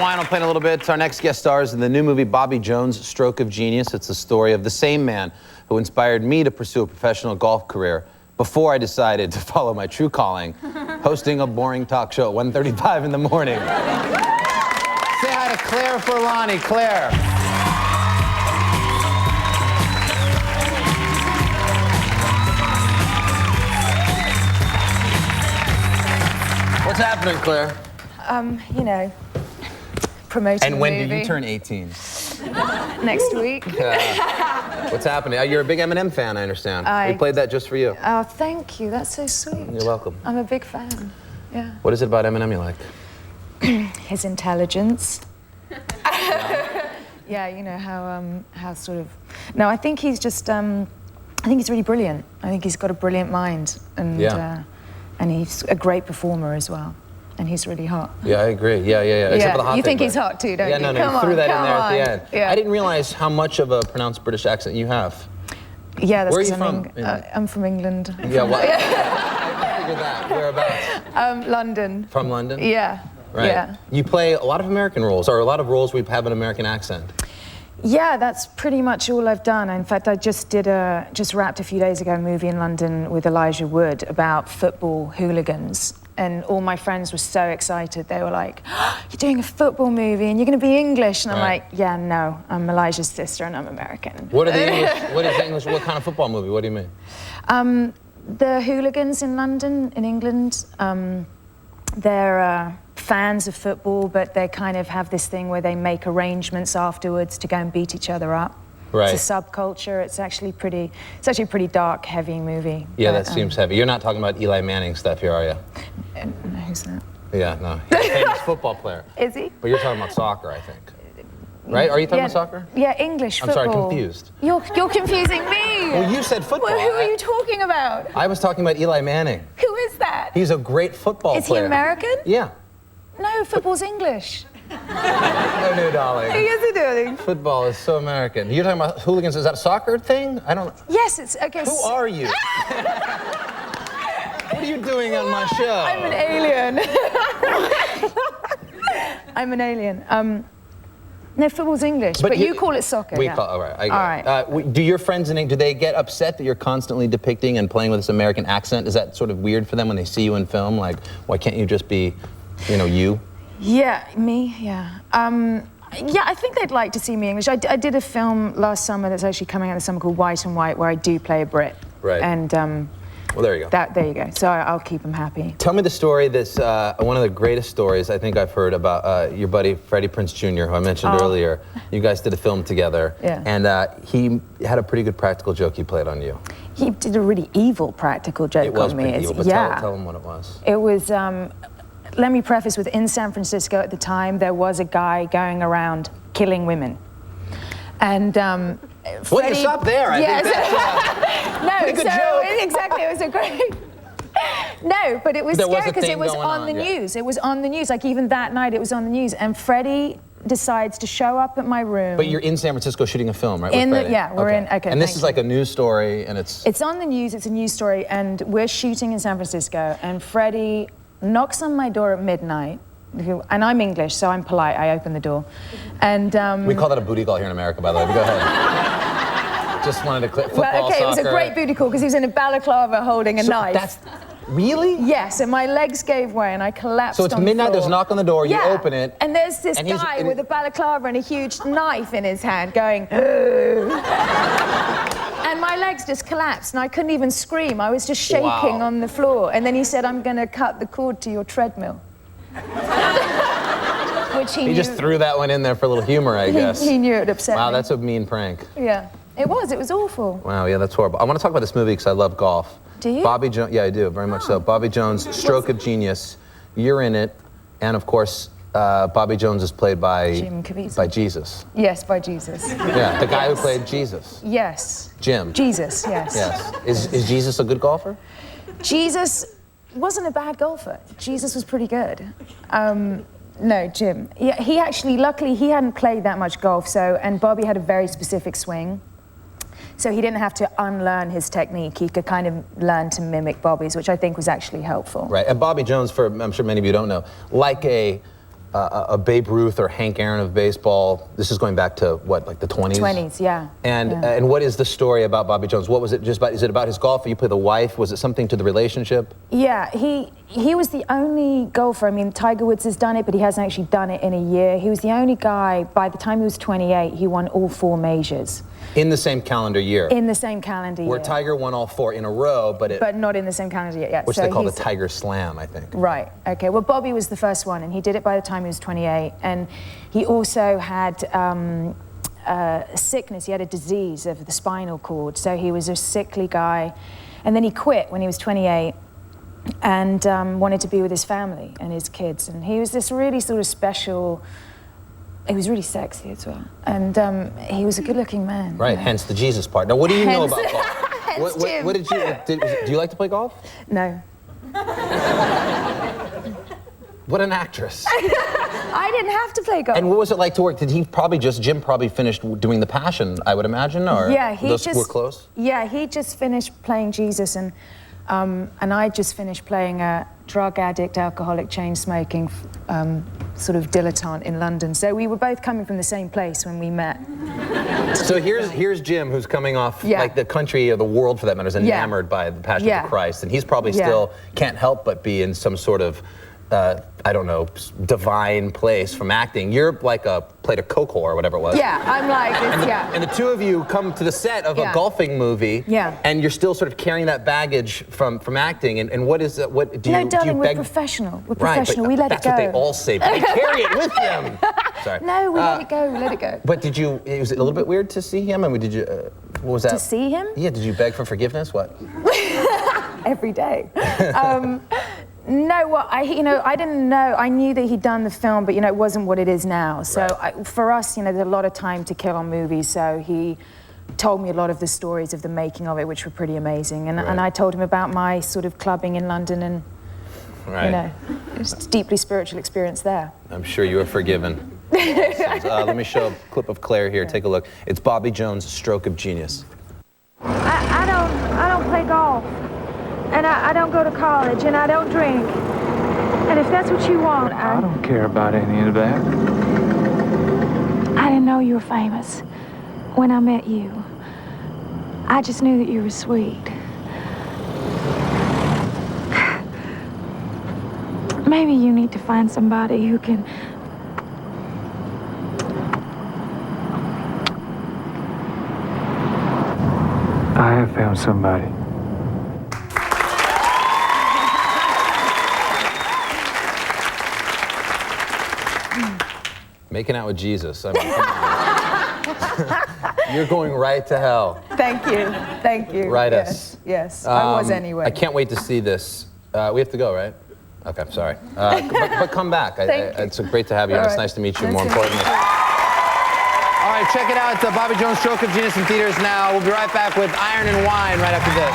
wine. I'll play in a little bit. Our next guest stars in the new movie Bobby Jones' Stroke of Genius. It's the story of the same man who inspired me to pursue a professional golf career before I decided to follow my true calling, hosting a boring talk show at 1:35 in the morning. Say hi to Claire Forlani. Claire. What's happening, Claire? You know, promoting And when the movie. do you turn 18? Next week. What's happening? You're a big Eminem fan, I understand. We played that just for you. Oh, thank you. That's so sweet. You're welcome. I'm a big fan. Yeah. What is it about Eminem you like? His intelligence. Yeah, you know how sort of. No, I think he's just. I think he's really brilliant. I think he's got a brilliant mind, and and he's a great performer as well. And he's really hot. Yeah, I agree. Yeah. Except for the hot you thing, think he's hot too, don't you? Yeah, no, you threw that in there at the end. Yeah. I didn't realize how much of a pronounced British accent you have. Yeah, that's Where are you because I'm from England. Yeah, well, I figured that. Whereabouts? London. From London? Yeah. Right. Yeah. You play a lot of American roles, or a lot of roles where you have an American accent. Yeah, that's pretty much all I've done. In fact, I just wrapped a few days ago a movie in London with Elijah Wood about football hooligans. And all my friends were so excited. They were like, oh, you're doing a football movie and you're going to be English. And I'm like, yeah, no, I'm Elijah's sister and I'm American. What are the English, what kind of football movie? What do you mean? The hooligans in London, in England, they're fans of football, but they kind of have this thing where they make arrangements afterwards to go and beat each other up. Right. It's a subculture. It's actually a pretty dark, heavy movie. Yeah, but, that seems heavy. You're not talking about Eli Manning stuff here, are you? No, who's that? Yeah, no. He's a famous football player. Is he? But you're talking about soccer, I think. Right? Are you talking about soccer? Yeah, English football. I'm sorry, confused. You're confusing me. Well, you said football. Well, who are you talking about? I was talking about Eli Manning. Who is that? He's a great football player. Is he American? Yeah. No, football's English. No, darling. Yes, it is. Football is so American. You're talking about hooligans. Is that a soccer thing? I don't. Yes, it's okay. Who are you? What are you doing on my show? I'm an alien. I'm an alien. No, football's English, but you call it soccer. We yeah. call all right. All right. Do your friends do they get upset that you're constantly depicting and playing with this American accent? Is that sort of weird for them when they see you in film? Like, why can't you just be, you? Yeah, me. Yeah. Yeah, I think they'd like to see me English. I did a film last summer that's actually coming out this summer called White and White, where I do play a Brit. Right. And well, there you go. there you go. So I'll keep them happy. Tell me the story. This one of the greatest stories I think I've heard about your buddy Freddie Prinze Jr., who I mentioned earlier. You guys did a film together. Yeah. And he had a pretty good practical joke he played on you. He did a really evil practical joke on me. It was pretty evil, but tell him what it was. It was. Let me preface with, in San Francisco at the time, there was a guy going around killing women. And Well, you stop there. I think that's pretty good joke. Exactly, it was a great... No, but it was scary because it was on the news. It was on the news. Like, even that night, it was on the news. And Freddie decides to show up at my room. But you're in San Francisco shooting a film, right? We're in... Okay, and this is like a news story, and it's... It's on the news. It's a news story, and we're shooting in San Francisco, and Freddie knocks on my door at midnight, and I'm English, so I'm polite. I open the door, and we call that a booty call here in America, by the way. But go ahead. Just wanted to clip football, well, okay, soccer. It was a great booty call because he was in a balaclava holding a knife. That's really? Yes, and my legs gave way and I collapsed. So it's on midnight. the floor. There's a knock on the door. You open it, and there's this guy with a balaclava and a huge knife in his hand, going. And my legs just collapsed, and I couldn't even scream. I was just shaking on the floor. And then he said, I'm going to cut the cord to your treadmill. Which he knew. just threw that one in there for a little humor, I guess. He knew it would upset me. Wow, that's a mean prank. Yeah, it was awful. Wow, yeah, that's horrible. I want to talk about this movie because I love golf. Do you? Bobby Jones, yeah, I do, very much so. Bobby Jones, Stroke of Genius. You're in it, and of course, Bobby Jones is played by Jim Caviezel. By Jesus. Yes, by Jesus. Yeah, the guy who played Jesus. Yes. Jim. Jesus, yes. Yes. Is Jesus a good golfer? Jesus wasn't a bad golfer. Jesus was pretty good. No, Jim. Yeah, he actually, luckily, he hadn't played that much golf, and Bobby had a very specific swing. So he didn't have to unlearn his technique. He could kind of learn to mimic Bobby's, which I think was actually helpful. Right, and Bobby Jones, I'm sure many of you don't know, like a a Babe Ruth or Hank Aaron of baseball. This is going back to what, like the 20s? 20s, yeah. And what is the story about Bobby Jones? What was it just about? Is it about his golf? You play the wife? Was it something to the relationship? Yeah, he was the only golfer. I mean, Tiger Woods has done it, but he hasn't actually done it in a year. He was the only guy, by the time he was 28, he won all 4 majors. In the same calendar year? In the same calendar year. Where Tiger won all 4 in a row, but not in the same calendar year, yeah. Which they call the Tiger Slam, I think. Right, okay. Well, Bobby was the first one, and he did it by the time he was 28. And he also had sickness. He had a disease of the spinal cord, so he was a sickly guy. And then he quit when he was 28 and wanted to be with his family and his kids. And he was this really sort of special... He was really sexy as well, and he was a good-looking man. Right, hence the Jesus part. Now, what do you know about golf? What did you? Do you like to play golf? No. What an actress! I didn't have to play golf. And what was it like to work? Did he probably Jim probably finished doing The Passion, I would imagine, or yeah, those were close. Yeah, he just finished playing Jesus, and I just finished playing a drug addict, alcoholic, chain-smoking sort of dilettante in London. So we were both coming from the same place when we met. So here's Jim, who's coming off, like the country or the world for that matter, is enamored by the Passion of Christ, and he's probably still can't help but be in some sort of I don't know, divine place from acting. You're like played a coke whore or whatever it was. Yeah, I'm like, and the two of you come to the set of a golfing movie. Yeah. And you're still sort of carrying that baggage from acting. And what is it? What do you? No, darling, do you we're professional. We're right, professional. We let it go. That's what they all say. But they carry it with them. Sorry. No, we let it go. We let it go. But did you? Was it a little bit weird to see him? I mean, did you? What was that? To see him? Yeah. Did you beg for forgiveness? What? Every day. No, well, I didn't know. I knew that he'd done the film, but, it wasn't what it is now. So for us, there's a lot of time to kill on movies. So he told me a lot of the stories of the making of it, which were pretty amazing. And I told him about my sort of clubbing in London and, it was a deeply spiritual experience there. I'm sure you were forgiven. Let me show a clip of Claire here. Take a look. It's Bobby Jones' Stroke of Genius. I don't play golf. And I don't go to college, and I don't drink. And if that's what you want, I don't care about any of that. I didn't know you were famous when I met you. I just knew that you were sweet. Maybe you need to find somebody who can... I have found somebody. Making out with Jesus. I mean, come on. You're going right to hell. Thank you. Thank you. Right us. Yes, I was anyway. I can't wait to see this. We have to go, right? Okay, sorry. But come back. It's great to have you. It's nice to meet you, more importantly. All right, check it out. Bobby Jones' Stroke of Genius in theaters now. We'll be right back with Iron and Wine right after this.